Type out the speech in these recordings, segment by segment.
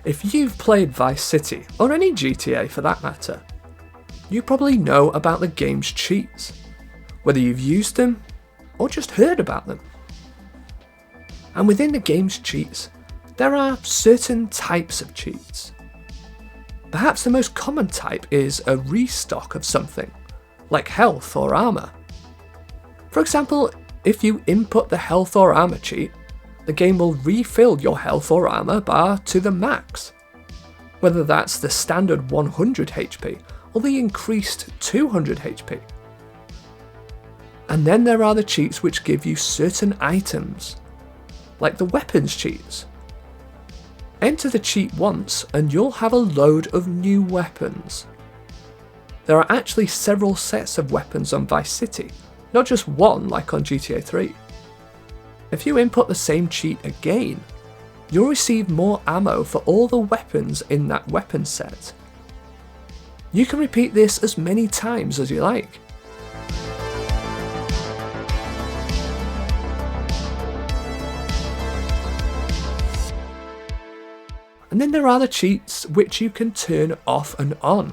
If you've played Vice City, or any GTA for that matter, you probably know about the game's cheats, whether you've used them or just heard about them. And within the game's cheats, there are certain types of cheats. Perhaps the most common type is a restock of something, like health or armour. For example, if you input the health or armour cheat, the game will refill your health or armour bar to the max, whether that's the standard 100 HP or the increased 200 HP. And then there are the cheats which give you certain items, like the weapons cheats. Enter the cheat once and you'll have a load of new weapons. There are actually several sets of weapons on Vice City, not just one like on GTA 3. If you input the same cheat again, you'll receive more ammo for all the weapons in that weapon set. You can repeat this as many times as you like. And then there are the cheats which you can turn off and on.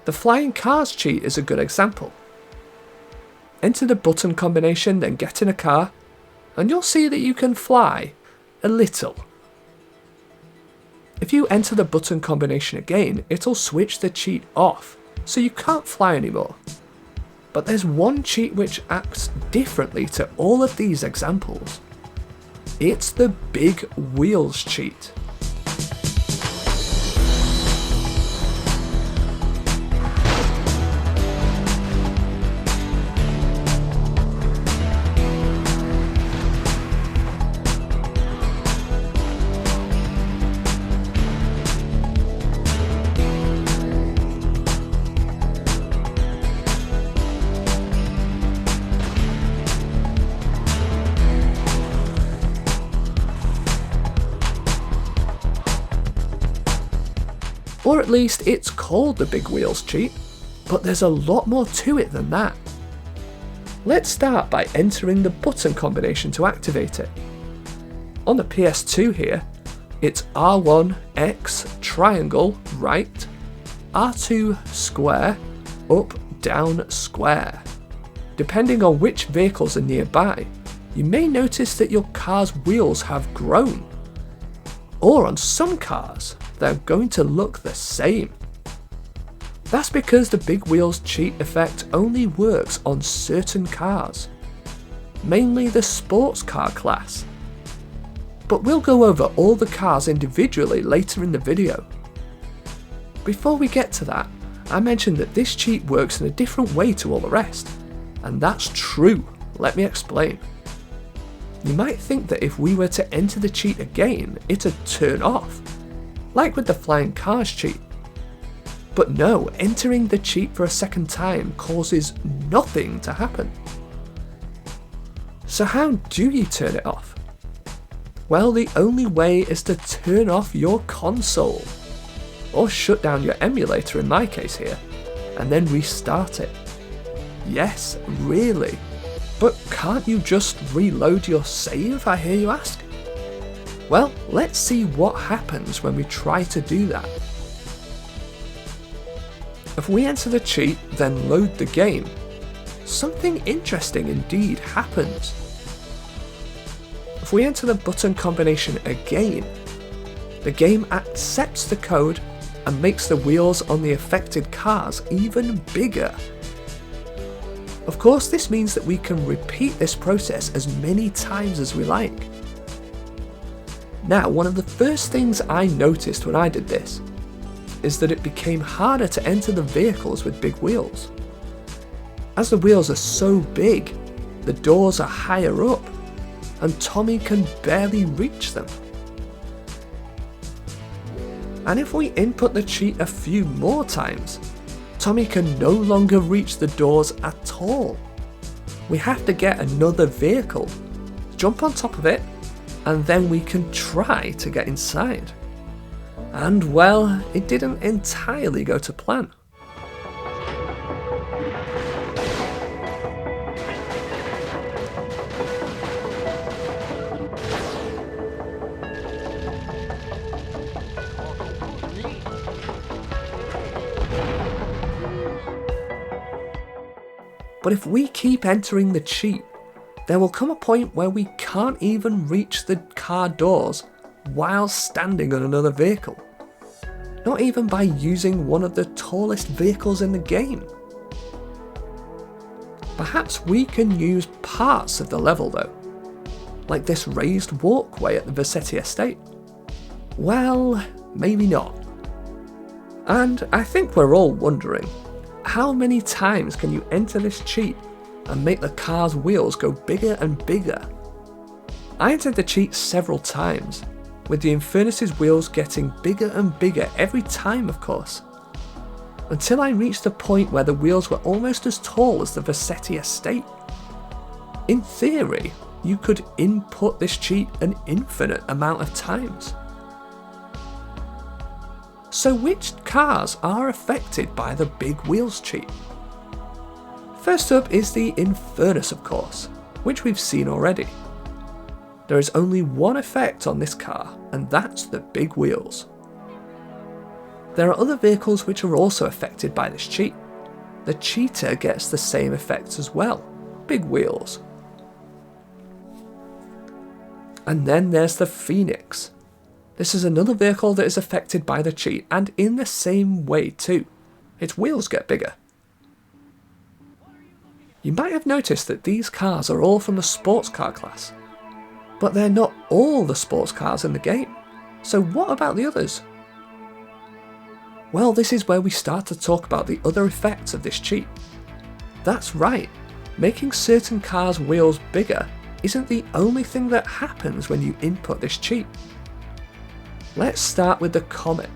The flying cars cheat is a good example. Enter the button combination, then get in a car, and you'll see that you can fly a little. If you enter the button combination again, it'll switch the cheat off, so you can't fly anymore. But there's one cheat which acts differently to all of these examples. It's the big wheels cheat. Or at least it's called the big wheels cheat, but there's a lot more to it than that. Let's start by entering the button combination to activate it. On the PS2 here, it's R1 X triangle right, R2 square, up down square. Depending on which vehicles are nearby, you may notice that your car's wheels have grown. Or on some cars, they're going to look the same. That's because the big wheels cheat effect only works on certain cars, mainly the sports car class. But we'll go over all the cars individually later in the video. Before we get to that, I mentioned that this cheat works in a different way to all the rest, and that's true. Let me explain. You might think that if we were to enter the cheat again, it'd turn off, like with the flying cars cheat. But no, entering the cheat for a second time causes nothing to happen. So how do you turn it off? Well, the only way is to turn off your console, or shut down your emulator in my case here, and then restart it. Yes, really. But can't you just reload your save, I hear you ask? Well, let's see what happens when we try to do that. If we enter the cheat, then load the game, something interesting indeed happens. If we enter the button combination again, the game accepts the code and makes the wheels on the affected cars even bigger. Of course, this means that we can repeat this process as many times as we like. Now, one of the first things I noticed when I did this is that it became harder to enter the vehicles with big wheels. As the wheels are so big, the doors are higher up, and Tommy can barely reach them. And if we input the cheat a few more times, Tommy can no longer reach the doors at all. We have to get another vehicle, jump on top of it, and then we can try to get inside. And well, it didn't entirely go to plan. But if we keep entering the cheat, there will come a point where we can't even reach the car doors while standing on another vehicle. Not even by using one of the tallest vehicles in the game. Perhaps we can use parts of the level though, like this raised walkway at the Vassetti estate. Well, maybe not. And I think we're all wondering, how many times can you enter this cheat and make the car's wheels go bigger and bigger? I entered the cheat several times, with the Infernus's wheels getting bigger and bigger every time of course, until I reached a point where the wheels were almost as tall as the Vassetti estate. In theory, you could input this cheat an infinite amount of times. So which cars are affected by the big wheels cheat? First up is the Infernus of course, which we've seen already. There is only one effect on this car, and that's the big wheels. There are other vehicles which are also affected by this cheat. The Cheetah gets the same effects as well, big wheels. And then there's the Phoenix. This is another vehicle that is affected by the cheat, and in the same way too. Its wheels get bigger. You might have noticed that these cars are all from the sports car class, but they're not all the sports cars in the game. So what about the others? Well, this is where we start to talk about the other effects of this cheat. That's right, making certain cars' wheels bigger isn't the only thing that happens when you input this cheat. Let's start with the Comet.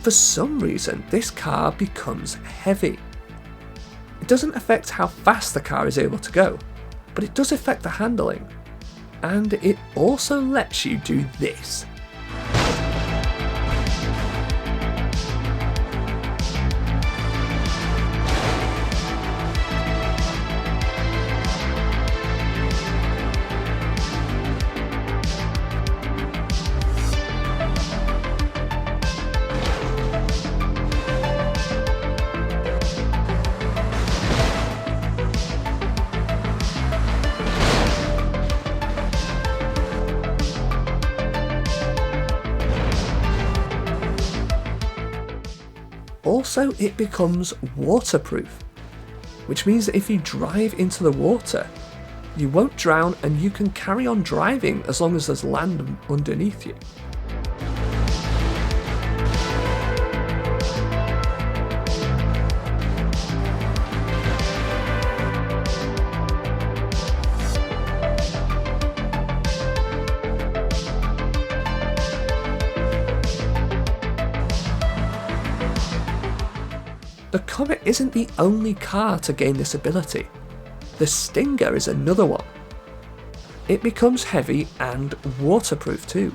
For some reason, this car becomes heavy. It doesn't affect how fast the car is able to go, but it does affect the handling. And it also lets you do this. Also, it becomes waterproof, which means that if you drive into the water, you won't drown and you can carry on driving as long as there's land underneath you. The Comet isn't the only car to gain this ability. The Stinger is another one. It becomes heavy and waterproof too.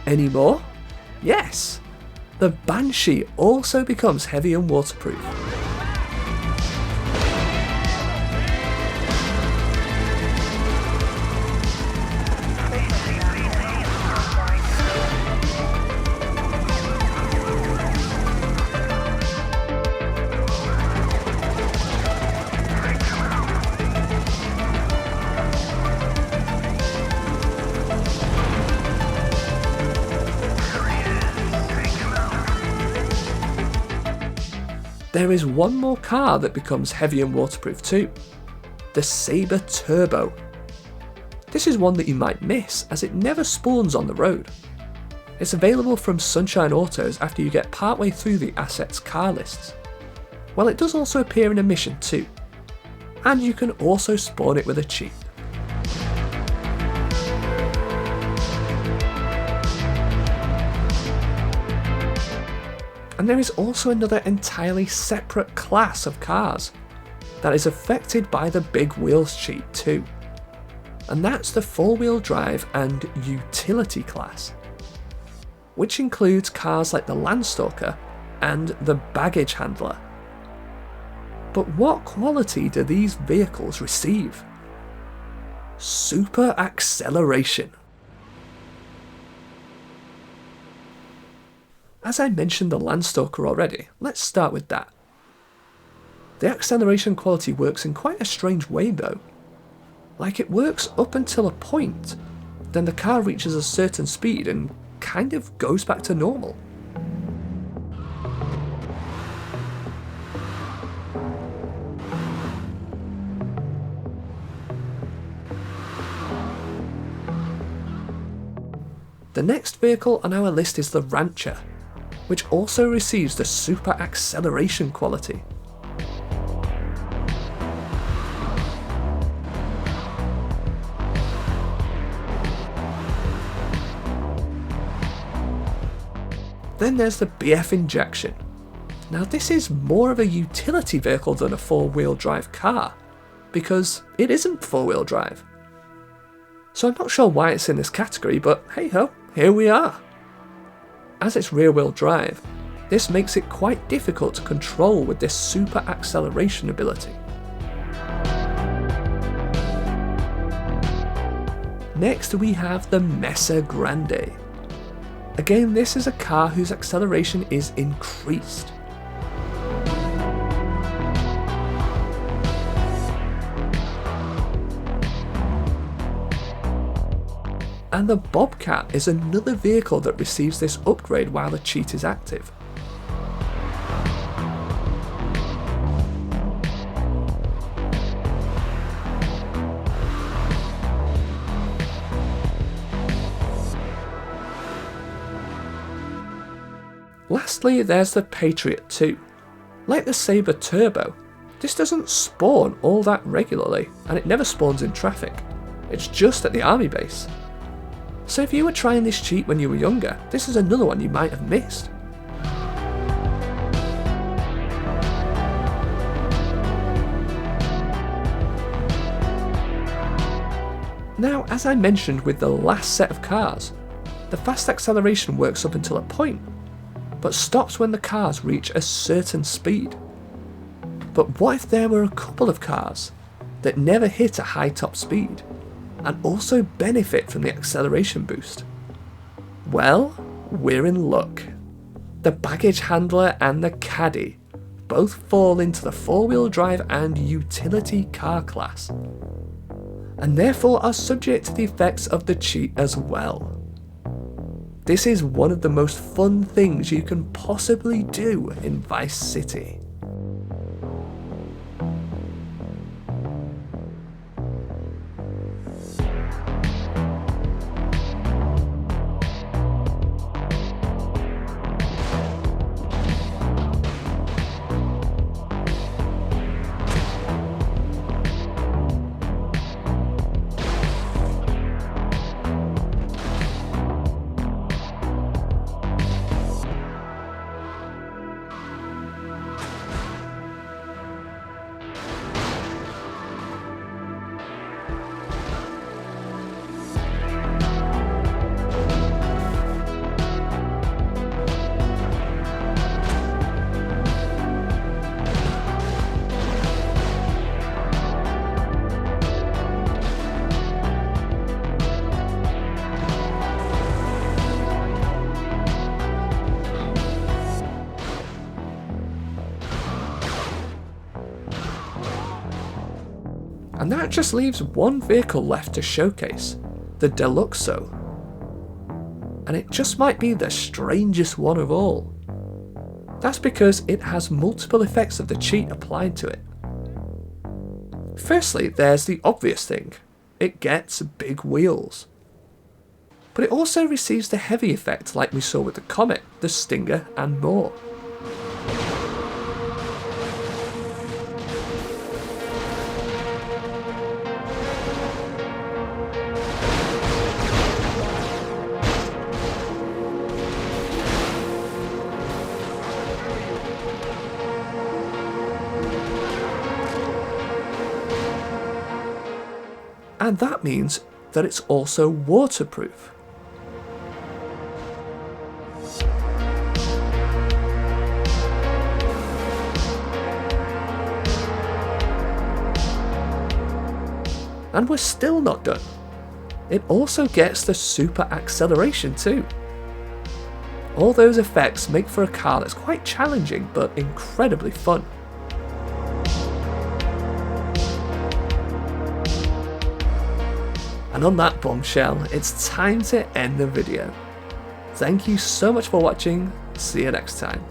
Any more? Yes! The Banshee also becomes heavy and waterproof. There is one more car that becomes heavy and waterproof too, the Sabre Turbo. This is one that you might miss as it never spawns on the road. It's available from Sunshine Autos after you get partway through the assets car lists. Well, it does also appear in a mission too, and you can also spawn it with a cheat. And there is also another entirely separate class of cars that is affected by the big wheels cheat too, and that's the 4-wheel drive and utility class, which includes cars like the Landstalker and the baggage handler. But what quality do these vehicles receive? Super acceleration. As I mentioned the Landstalker already, let's start with that. The acceleration quality works in quite a strange way though. Like, it works up until a point, then the car reaches a certain speed and kind of goes back to normal. The next vehicle on our list is the Rancher, which also receives the super acceleration quality. Then there's the BF Injection. Now this is more of a utility vehicle than a 4-wheel drive car, because it isn't 4-wheel drive. So I'm not sure why it's in this category, but hey ho, here we are. As it's rear-wheel drive, this makes it quite difficult to control with this super acceleration ability. Next we have the Mesa Grande. Again, this is a car whose acceleration is increased. And the Bobcat is another vehicle that receives this upgrade while the cheat is active. Lastly, there's the Patriot 2. Like the Sabre Turbo, this doesn't spawn all that regularly, and it never spawns in traffic. It's just at the army base. So if you were trying this cheat when you were younger, this is another one you might have missed. Now, as I mentioned with the last set of cars, the fast acceleration works up until a point, but stops when the cars reach a certain speed. But what if there were a couple of cars that never hit a high top speed, and also benefit from the acceleration boost? Well, we're in luck. The Baggage Handler and the Caddy both fall into the 4-wheel drive and utility car class, and therefore are subject to the effects of the cheat as well. This is one of the most fun things you can possibly do in Vice City. And that just leaves one vehicle left to showcase, the Deluxo. And it just might be the strangest one of all. That's because it has multiple effects of the cheat applied to it. Firstly, there's the obvious thing. It gets big wheels. But it also receives the heavy effect like we saw with the Comet, the Stinger and more. And that means that it's also waterproof. And we're still not done. It also gets the super acceleration too. All those effects make for a car that's quite challenging but incredibly fun. And on that bombshell, it's time to end the video. Thank you so much for watching, see you next time.